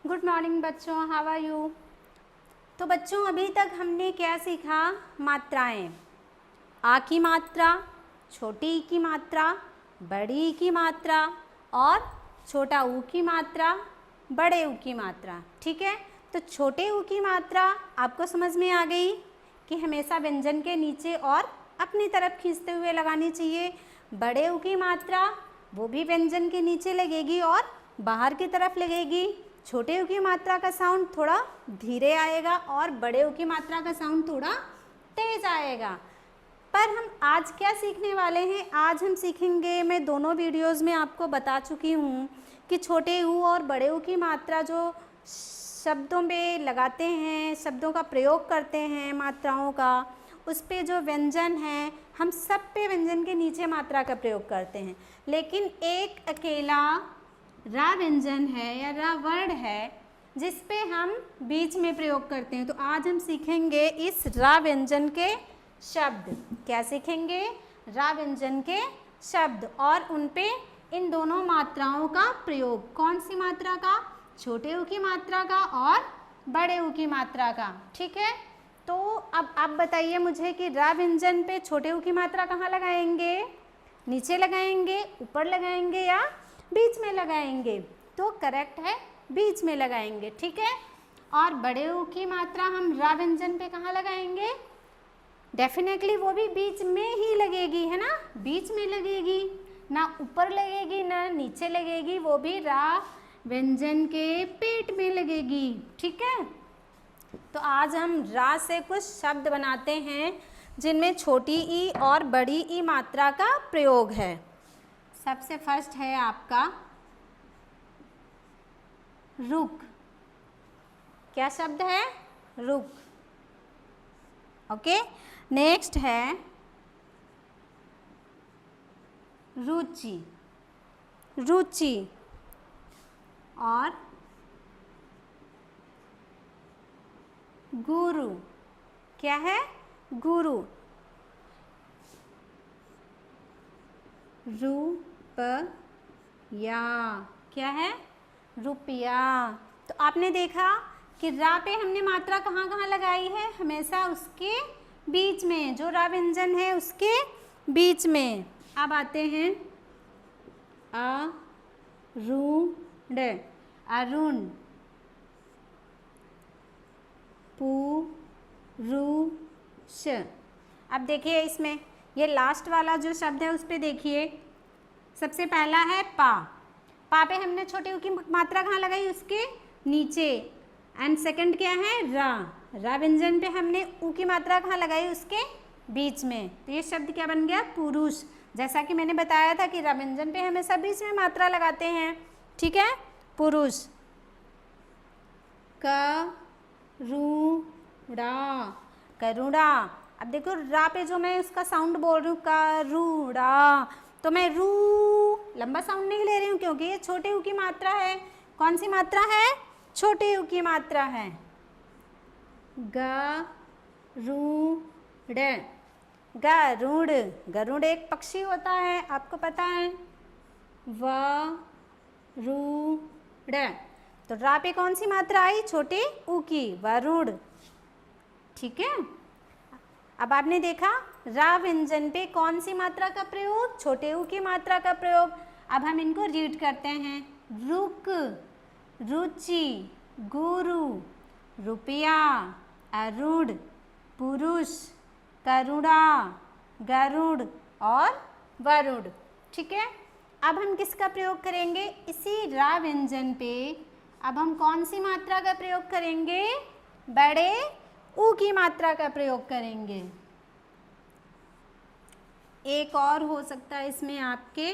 Good morning बच्चों, how are you. तो बच्चों अभी तक हमने क्या सीखा? मात्राएं। आ की मात्रा, छोटी ई की मात्रा, बड़ी ई की मात्रा और छोटा ऊ की मात्रा, बड़े ऊ की मात्रा। ठीक है, तो छोटे ऊ की मात्रा आपको समझ में आ गई कि हमेशा व्यंजन के नीचे और अपनी तरफ खींचते हुए लगानी चाहिए। बड़े ऊ की मात्रा वो भी व्यंजन के नीचे लगेगी और बाहर की तरफ लगेगी। छोटे ऊ की मात्रा का साउंड थोड़ा धीरे आएगा और बड़े ऊ की मात्रा का साउंड थोड़ा तेज आएगा। पर हम आज क्या सीखने वाले हैं? आज हम सीखेंगे, मैं दोनों वीडियोस में आपको बता चुकी हूँ कि छोटे ऊ और बड़े ऊ की मात्रा जो शब्दों में लगाते हैं, शब्दों का प्रयोग करते हैं, मात्राओं का, उस पे जो व्यंजन है, हम सब पे व्यंजन के नीचे मात्रा का प्रयोग करते हैं। लेकिन एक अकेला रा व्यंजन है या रा वर्ड है जिस पे हम बीच में प्रयोग करते हैं। तो आज हम सीखेंगे इस रा व्यंजन के शब्द। क्या सीखेंगे? रा व्यंजन के शब्द और उन पे इन दोनों मात्राओं का प्रयोग। कौन सी मात्रा का? छोटे ऊ की मात्रा का और बड़े ऊ की मात्रा का। ठीक है, तो अब आप बताइए मुझे कि रा व्यंजन पे छोटे ऊ की मात्रा कहाँ लगाएंगे? नीचे लगाएंगे, ऊपर लगाएंगे या बीच में लगाएंगे? तो करेक्ट है, बीच में लगाएंगे। ठीक है, और बड़े ऊ की मात्रा हम रा व्यंजन पे कहाँ लगाएंगे? डेफिनेटली वो भी बीच में ही लगेगी, है ना, बीच में लगेगी, ना ऊपर लगेगी ना नीचे लगेगी, वो भी रा व्यंजन के पेट में लगेगी। ठीक है, तो आज हम रा से कुछ शब्द बनाते हैं जिनमें छोटी ई और बड़ी ई मात्रा का प्रयोग है। सबसे फर्स्ट है आपका रुक। क्या शब्द है? रुक। ओके, नेक्स्ट है रुचि। रुचि और गुरु। क्या है? गुरु। रुपया। क्या है? रुपया। तो आपने देखा कि रा पे हमने मात्रा कहाँ कहाँ लगाई है? हमेशा उसके बीच में, जो रा व्यंजन है उसके बीच में। अब आते हैं अरुण। अरुण। पुरुष। अब देखिए इसमें ये लास्ट वाला जो शब्द है उस पे देखिए, सबसे पहला है पा। पा पे हमने छोटे ऊ की मात्रा कहाँ लगाई? उसके नीचे। एंड सेकंड क्या है? रा। रा व्यंजन पे हमने ऊ की मात्रा कहाँ लगाई? उसके बीच में। तो ये शब्द क्या बन गया? पुरुष। जैसा कि मैंने बताया था कि रा व्यंजन पे हमेशा बीच में मात्रा लगाते हैं। ठीक है, पुरुष। करुणा। करुणा। अब देखो रा पे जो मैं उसका साउंड बोल रही हूँ करुणा, तो मैं रू लंबा साउंड नहीं ले रही हूँ क्योंकि ये छोटे ऊ की मात्रा है। कौन सी मात्रा है? छोटे ऊ की मात्रा है। गरुड़। गरुड़। गरुड़ एक पक्षी होता है, आपको पता है। वरुड़। तो रा पे कौन सी मात्रा आई? छोटे ऊ की, वरुड़। ठीक है, अब आपने देखा रा व्यंजन पे कौन सी मात्रा का प्रयोग? छोटे ऊ की मात्रा का प्रयोग। अब हम इनको रीड करते हैं। रुक, रुचि, गुरु, रुपया, अरुण, पुरुष, करुणा, गरुड़ और वरुड़। ठीक है, अब हम किसका प्रयोग करेंगे? इसी रा व्यंजन पे अब हम कौन सी मात्रा का प्रयोग करेंगे? बड़े ऊ की मात्रा का प्रयोग करेंगे। एक और हो सकता है इसमें आपके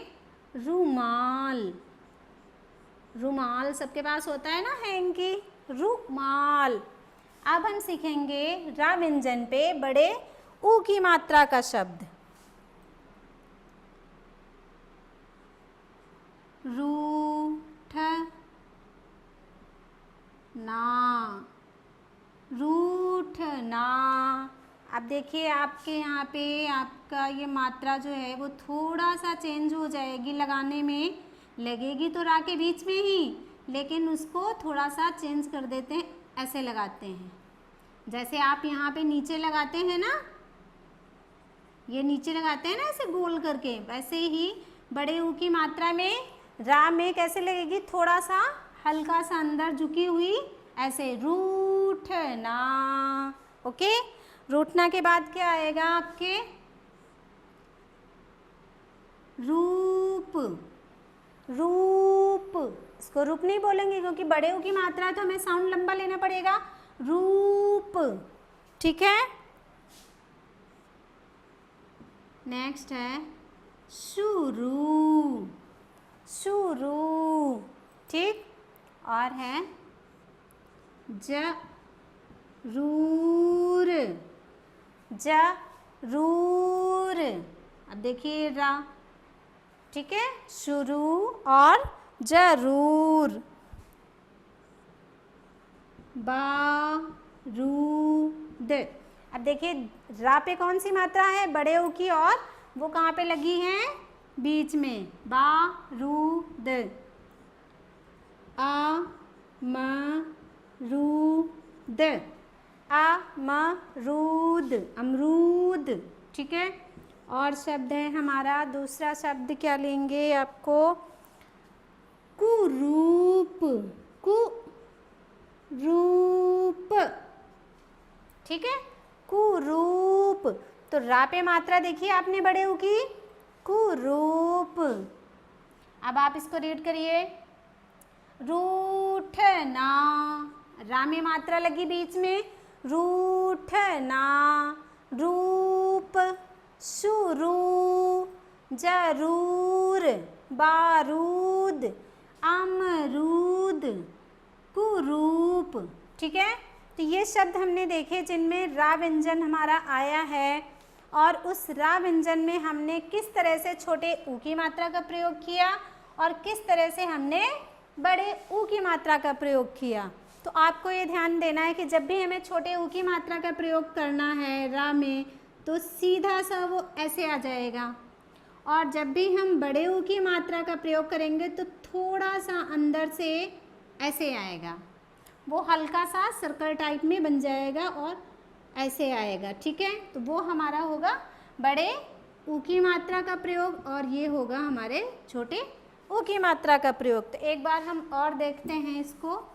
रुमाल। रुमाल सबके पास होता है ना, हैंकी। रुमाल। अब हम सीखेंगे रा व्यंजन पे बड़े ऊ की मात्रा का शब्द। रूठना। रूठना। अब देखिए आपके यहाँ पे आपका ये मात्रा जो है वो थोड़ा सा चेंज हो जाएगी लगाने में। लगेगी तो रा के बीच में ही, लेकिन उसको थोड़ा सा चेंज कर देते हैं, ऐसे लगाते हैं। जैसे आप यहाँ पे नीचे लगाते हैं ना, ये नीचे लगाते हैं ना ऐसे गोल करके, वैसे ही बड़े ऊ की मात्रा में रा में कैसे लगेगी, थोड़ा सा हल्का सा अंदर झुकी हुई, ऐसे रूठना। ओके, रूठना के बाद क्या आएगा आपके, रूप। रूप, इसको रूप नहीं बोलेंगे क्योंकि बड़े ऊ की मात्रा है तो हमें साउंड लंबा लेना पड़ेगा, रूप। ठीक है, नेक्स्ट है शुरू। शुरू, ठीक। और है जरूर। जरूर, अब देखिए रा, ठीक है, शुरू और जरूर। बारूद, अब देखिए रा पे कौन सी मात्रा है, बड़े ऊ की, और वो कहाँ पे लगी है, बीच में, बारूद। अमरूद। अमरूद, अमरूद, ठीक है। और शब्द है हमारा, दूसरा शब्द क्या लेंगे आपको, कुरूप। कुरूप, ठीक है, कुरूप। तो रा पे मात्रा देखिए आपने बड़े ऊ की, कुरूप। अब आप इसको रीड करिए, रूठना, रा में मात्रा लगी बीच में, रूठना। रूप, शुरू, जरूर, बारूद, अमरूद, कुरूप। ठीक है, तो ये शब्द हमने देखे जिनमें रा व्यंजन हमारा आया है, और उस रा व्यंजन में हमने किस तरह से छोटे ऊ की मात्रा का प्रयोग किया और किस तरह से हमने बड़े ऊ की मात्रा का प्रयोग किया। तो आपको ये ध्यान देना है कि जब भी हमें छोटे ऊ की मात्रा का प्रयोग करना है रा में, तो सीधा सा वो ऐसे आ जाएगा, और जब भी हम बड़े ऊ की मात्रा का प्रयोग करेंगे तो थोड़ा सा अंदर से ऐसे आएगा, वो हल्का सा सर्कल टाइप में बन जाएगा और ऐसे आएगा। ठीक है, तो वो हमारा होगा बड़े ऊ की मात्रा का प्रयोग, और ये होगा हमारे छोटे ऊ की मात्रा का प्रयोग। तो एक बार हम और देखते हैं इसको,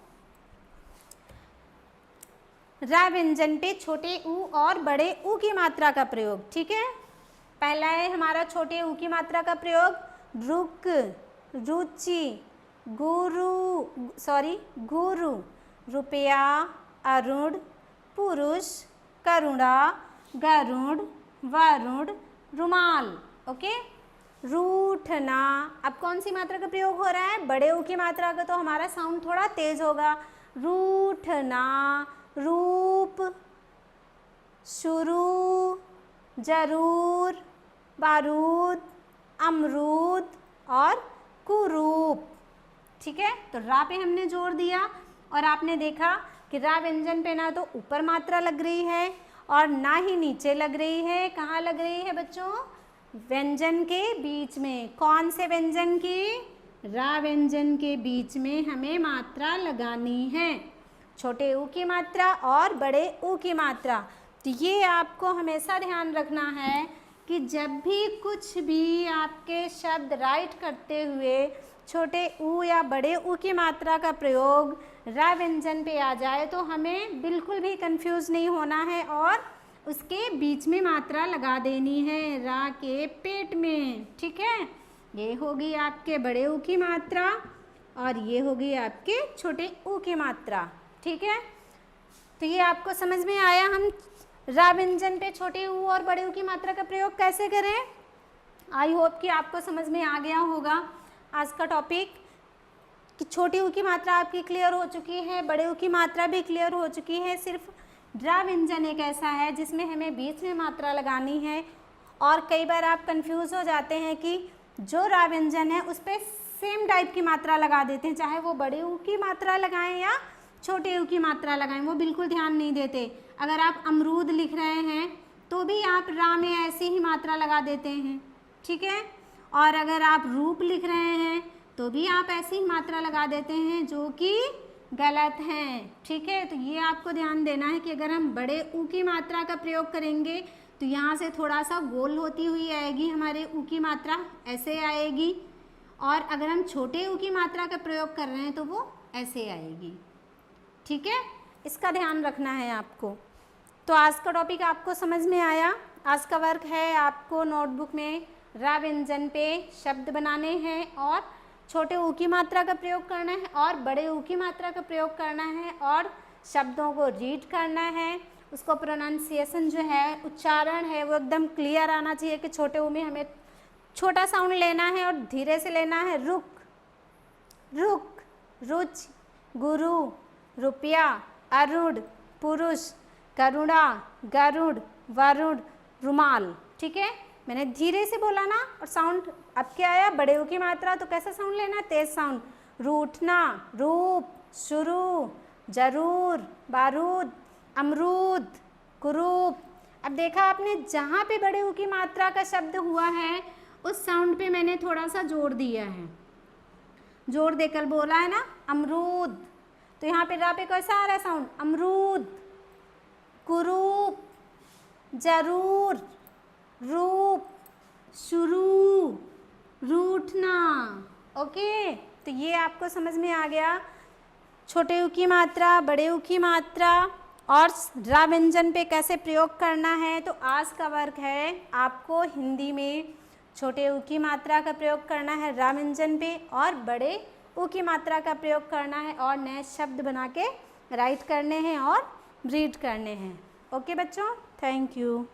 रा व्यंजन पे छोटे ऊ और बड़े ऊ की मात्रा का प्रयोग। ठीक है, पहला है हमारा छोटे ऊ की मात्रा का प्रयोग, रुक, रुचि, गुरु, रुपया, अरुण, पुरुष, करुणा, गरुड़, वरुण, रुमाल। ओके, रूठना, अब कौन सी मात्रा का प्रयोग हो रहा है, बड़े ऊ की मात्रा का, तो हमारा साउंड थोड़ा तेज होगा, रूठना। रूप, शुरू, जरूर, बारूद, अमरूद और कुरूप। ठीक है, तो रा पे हमने जोर दिया और आपने देखा कि रा व्यंजन पे ना तो ऊपर मात्रा लग रही है और ना ही नीचे लग रही है। कहाँ लग रही है बच्चों, व्यंजन के बीच में। कौन से व्यंजन की, रा व्यंजन के बीच में हमें मात्रा लगानी है, छोटे ऊ की मात्रा और बड़े ऊ की मात्रा। तो ये आपको हमेशा ध्यान रखना है कि जब भी कुछ भी आपके शब्द राइट करते हुए छोटे ऊ या बड़े ऊ की मात्रा का प्रयोग रा व्यंजन पे आ जाए तो हमें बिल्कुल भी कंफ्यूज नहीं होना है और उसके बीच में मात्रा लगा देनी है, रा के पेट में। ठीक है, ये होगी आपके बड़े ऊ की मात्रा और ये होगी आपके छोटे ऊ की मात्रा। ठीक है, तो ये आपको समझ में आया हम रा व्यंजन पे छोटे ऊ और बड़े ऊ की मात्रा का प्रयोग कैसे करें। आई होप कि आपको समझ में आ गया होगा आज का टॉपिक, कि छोटी ऊ की मात्रा आपकी क्लियर हो चुकी है, बड़े ऊ की मात्रा भी क्लियर हो चुकी है। सिर्फ रा व्यंजन एक ऐसा है जिसमें हमें बीच में मात्रा लगानी है, और कई बार आप कंफ्यूज हो जाते हैं कि जो रा व्यंजन है उस पर सेम टाइप की मात्रा लगा देते हैं, चाहे वो बड़े ऊ की मात्रा लगाएं या छोटे ऊ की मात्रा लगाएं, वो बिल्कुल ध्यान नहीं देते। अगर आप अमरूद लिख रहे हैं तो भी आप रा में ऐसी ही मात्रा लगा देते हैं। ठीक है, और अगर आप रूप लिख रहे हैं तो भी आप ऐसी ही मात्रा लगा देते हैं जो कि गलत हैं। ठीक है, तो ये आपको ध्यान देना है कि अगर हम बड़े ऊ की मात्रा का प्रयोग करेंगे तो यहाँ से थोड़ा सा गोल होती हुई आएगी हमारे ऊ की मात्रा, ऐसे आएगी। और अगर हम छोटे ऊ की मात्रा का प्रयोग कर रहे हैं तो वो ऐसे आएगी। ठीक है, इसका ध्यान रखना है आपको। तो आज का टॉपिक आपको समझ में आया। आज का वर्क है आपको नोटबुक में रा व्यंजन पे शब्द बनाने हैं और छोटे ऊ की मात्रा का प्रयोग करना है और बड़े ऊ की मात्रा का प्रयोग करना है और शब्दों को रीड करना है। उसको प्रोनाउंसिएशन जो है, उच्चारण है, वो एकदम क्लियर आना चाहिए कि छोटे ऊ में हमें छोटा साउंड लेना है और धीरे से लेना है। रुक, रुक, रुच, गुरु, रुपया, अरुण, पुरुष, करुणा, गरुड़, वरुण, रुमाल। ठीक है, मैंने धीरे से बोला ना और साउंड अब क्या आया, बड़े ऊ की मात्रा, तो कैसा साउंड लेना, तेज साउंड। रूठना, रूप, शुरू, जरूर, बारूद, अमरूद, कुरूप। अब देखा आपने, जहाँ पे बड़े ऊ की मात्रा का शब्द हुआ है उस साउंड पे मैंने थोड़ा सा जोर दिया है, जोर देकर बोला है ना, अमरूद। तो यहाँ पे रा पे कैसा आ रहा है साउंड, अमरूद, कुरूप, जरूर, रूप, शुरू, रूठना। ओके, तो ये आपको समझ में आ गया छोटे ऊ की मात्रा, बड़े ऊ की मात्रा और रा व्यंजन पे कैसे प्रयोग करना है। तो आज का वर्क है आपको हिंदी में छोटे ऊ की मात्रा का प्रयोग करना है रा व्यंजन पे और बड़े ऊ की मात्रा का प्रयोग करना है और नए शब्द बना के राइट करने हैं और रीड करने हैं। ओके बच्चों, थैंक यू।